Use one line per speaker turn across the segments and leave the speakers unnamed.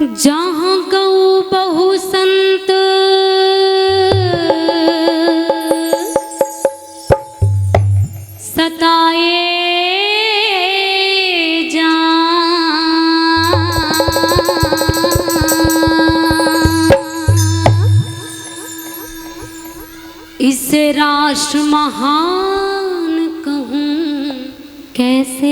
जहाँ गौ बहु संत सताए जा, इसे राष्ट्र महान कहूँ कैसे।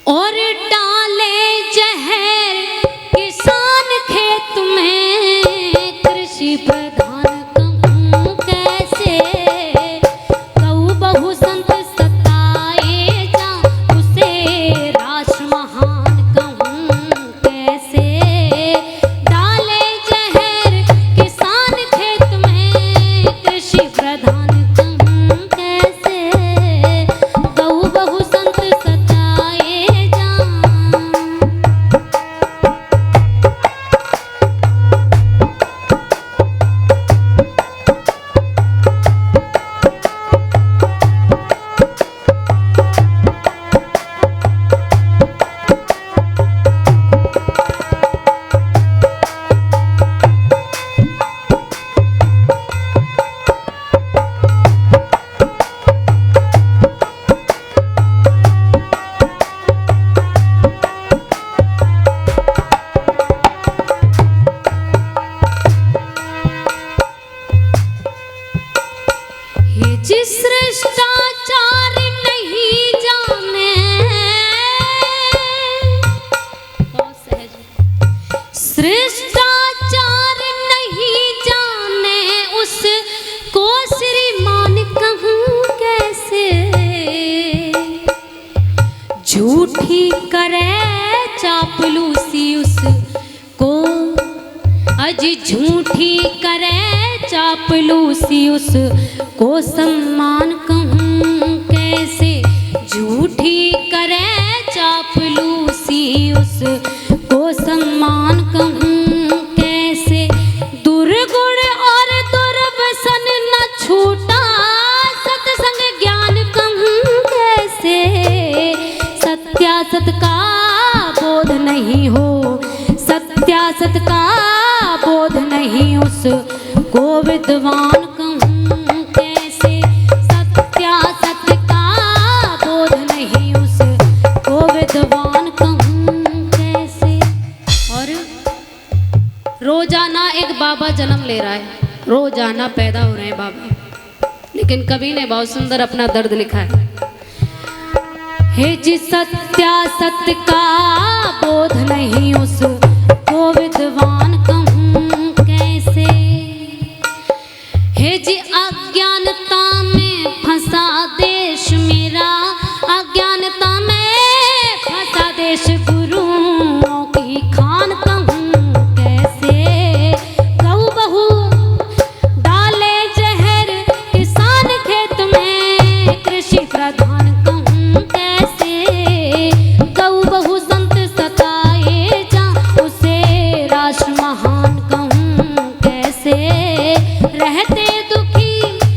और डाले जहर किसान खेत में, कृषि प्रधान कहूँ कैसे। गौ बहु संत सताए जा, उसे राष्ट्र महान कहूँ कैसे। डाले जहर किसान खेत में, कृषि प्रधान कहूँ कैसे। गौ बहु संत सताए जा। जिस शिष्टाचार नहीं जाने, शिष्टाचार नहीं जाने, उसको श्रीमान कहूँ कैसे। झूठी करे चापलूसी उसको, अजी झूठी करे चापलूसी उसको सम्मान कहूँ कैसे। झूठी करे चापलूसी उसको सम्मान कहूँ कैसे। दुर्गुण और दुर्व्यसन न छूटा, सत्संग ज्ञान कहूँ कैसे। सत्यासत का बोध नहीं हो, सत्यासत का बोध नहीं उसको विद्वान कहूँ कैसे। सत्यासत का बोध नहीं उसको विद्वान कहूँ कैसे। और रोजाना एक बाबा जन्म ले रहा है, रोजाना पैदा हो रहे हैं बाबा, लेकिन कवि ने बहुत सुंदर अपना दर्द लिखा है। हे जी सत्यासत का बोध नहीं उसको विद्वान कहूँ कैसे। हे जी अज्ञानता में फंसा देश मेरा, अज्ञानता में फंसा देश, गुरुओं की खान कहूँ कैसे। गौ बहु डाले जहर किसान खेत में, कृषि प्रधान कहूँ कैसे। गौ बहु संत सताए जा, उसे राष्ट्र महान कहूँ कैसे। रहते दुखी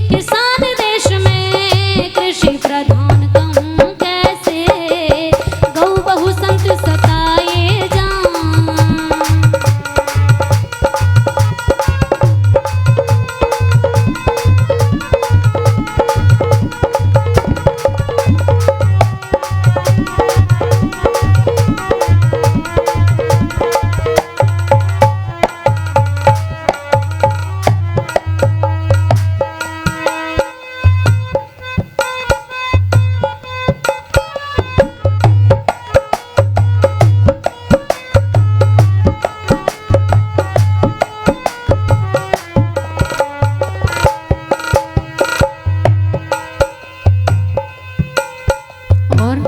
किसान देश में, कृषि प्रधान कहूँ कैसे। गौ बहु संत सताए जा। और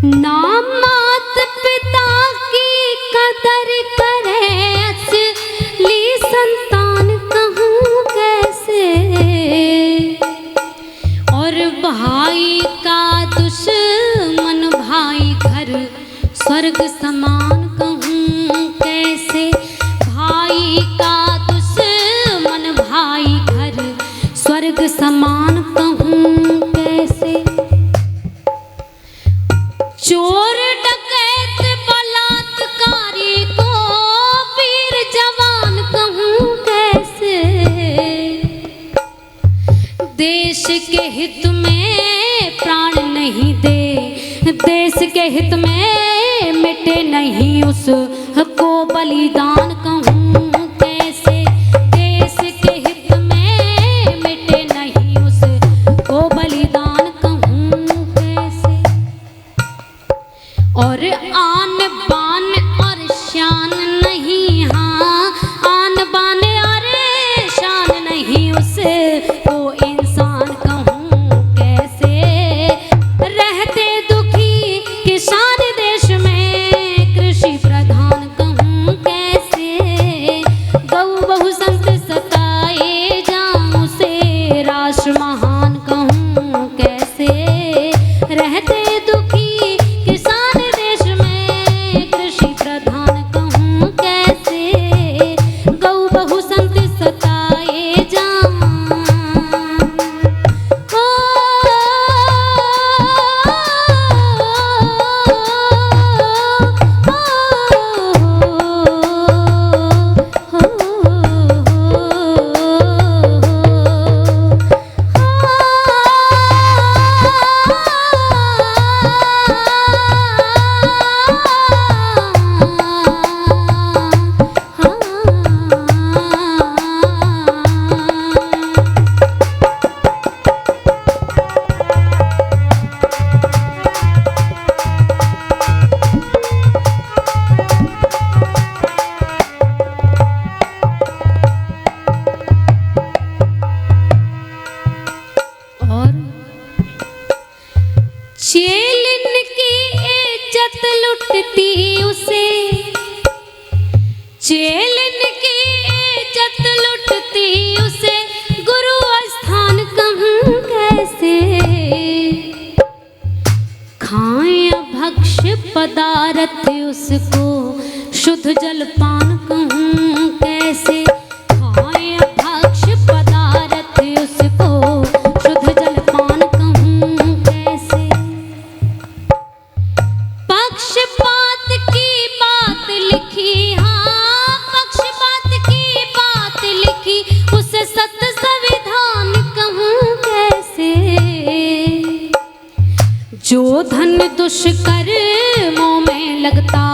नाम मात पिता की कदर करे, असली संतान कहूँ कैसे। और भाई का दुश्मन भाई घर स्वर्ग समान कहूँ कैसे। भाई का दुश्मन भाई घर स्वर्ग समान कहूँ कैसे। चोर डकैत बलात्कारी को वीर जवान कहूँ कैसे। देश के हित में प्राण नहीं दे, देश के हित में मिटे नहीं उसको बलिदान कहूँ कैसे। देश के हित में मिटे नहीं उसको बलिदान कहूँ कैसे। और आन बान और शान नहीं, हाँ आन बान और शान नहीं उसको इंसान कहूँ कैसे। रहते दुखी किसान देश में कृषि प्रधान कहूँ कैसे। गौ बहु संत सताए जाऊँ से राष्ट्र महान कहूँ कैसे। रहते दुखी किसान देश में कृषि प्रधान कहूँ कैसे। गौ बहु संत सताए जाऊँ। चेलन की इज्जत लुटती उसे, चेलन की इज्जत लुटती उसे गुरु स्थान कहूँ कैसे। खाए भक्ष्य पदार्थ उसको शुद्ध जलपान कहूँ कैसे। खाए भक्ष्य पदार्थ उसको शुद्ध जलपान कहूँ कैसे। पक्षपात की बात लिखी, हाँ पक्षपात की बात लिखी उस सत संविधान कहूँ कैसे। जो धन दुष्कर्मों में लगता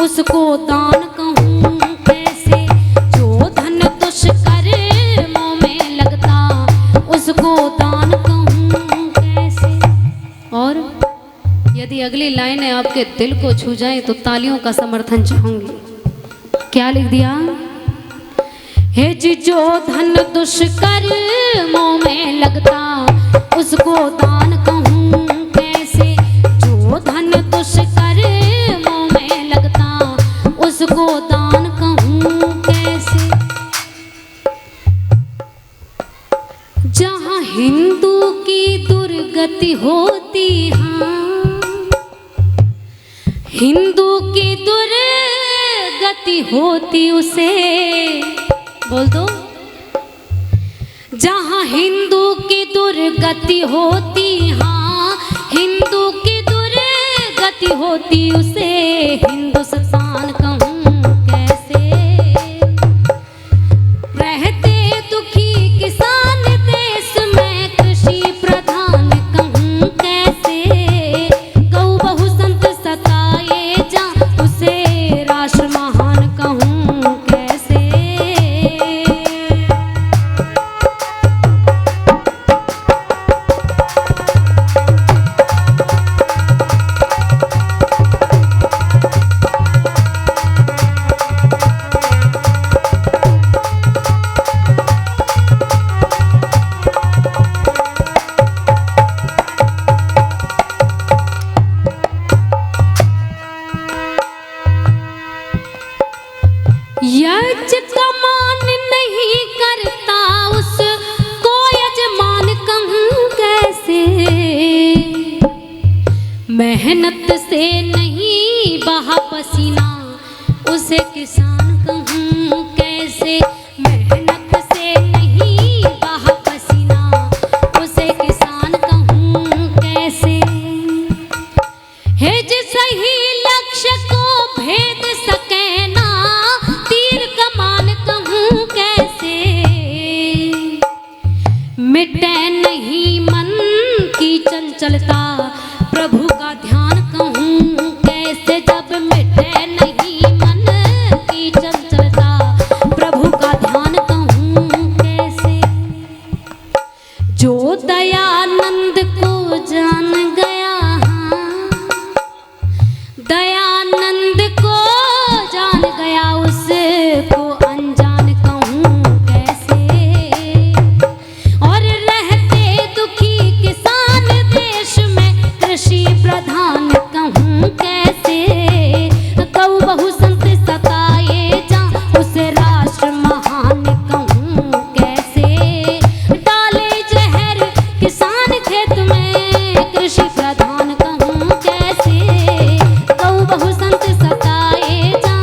उसको दान कहूँ कैसे। जो धन दुष्कर्मों में लगता उसको दान कहूँ कैसे। और यदि अगली लाइनें आपके दिल को छू जाएं तो तालियों का समर्थन चाहूंगी। क्या लिख दिया। हे जी जो धन दुष्कर्मों में लगता उसको दान कहूँ कैसे। जो धन दुष्कर्मों में लगता उसको दान कहूँ कैसे। जहाँ हिंदू की दुर्गति होती, हाँ हिंदू की दुर्गति होती उसे बोल दो। जहाँ हिंदू की दुर्गति होती, हाँ हिंदू की दुर्गति होती उसे हिंदुस्तान कहूँ कैसे। रहते दुखी किसान देश में कृषि प्रधान कहूँ कैसे। गौ बहु संत सताए जा उसे राष्ट्र महान कहूँ कैसे। यज कमान नहीं करता उसको यजमान कहूँ कैसे। मेहनत से नहीं बहा पसीना उसे किसान कहूँ कैसे। मेहनत से नहीं बहा पसीना उसे किसान कहूँ कैसे। हे चंचलता प्रभु का ध्यान कहूँ कैसे, जब मिटे नहीं मन की चंचलता प्रभु का ध्यान कहूँ कैसे। जो दयानंद को जान गया, दयानंद को जान गया, उसको अनजान कहूँ कैसे। और रहते दुखी किसान देश में कृषि प्रधान कहूँ कैसे। कऊ बहु संत सताए जा, उसे राष्ट्र महान कहूँ कैसे। डाले जहर किसान खेत में, कृषि प्रधान कहूँ कैसे। कऊ बहु संत सताए जा।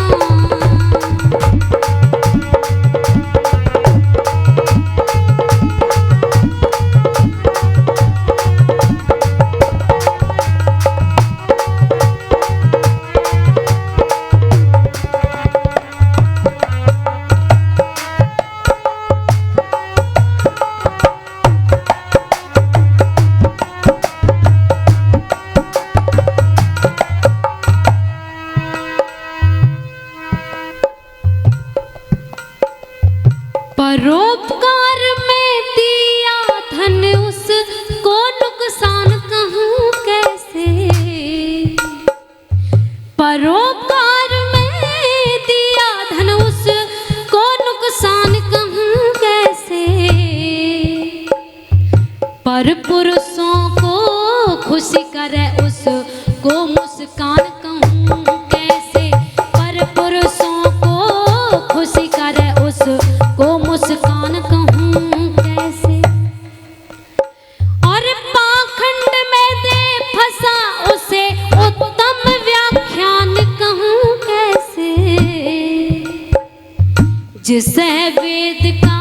परोपकार में दिया धन, उसको नुकसान कहूँ कैसे। परोपकार में दिया धन, उसको नुकसान कहूँ कैसे। पर पुरुषों को खुशी करे, उसको मुस्कान कहूँ कैसे। पर पुरुषों को खुशी करे, उसको मुस्कान कहूँ कैसे। और पाखंड में दे फंसा, उसे उत्तम व्याख्यान कहूँ कैसे। जिसे वेद का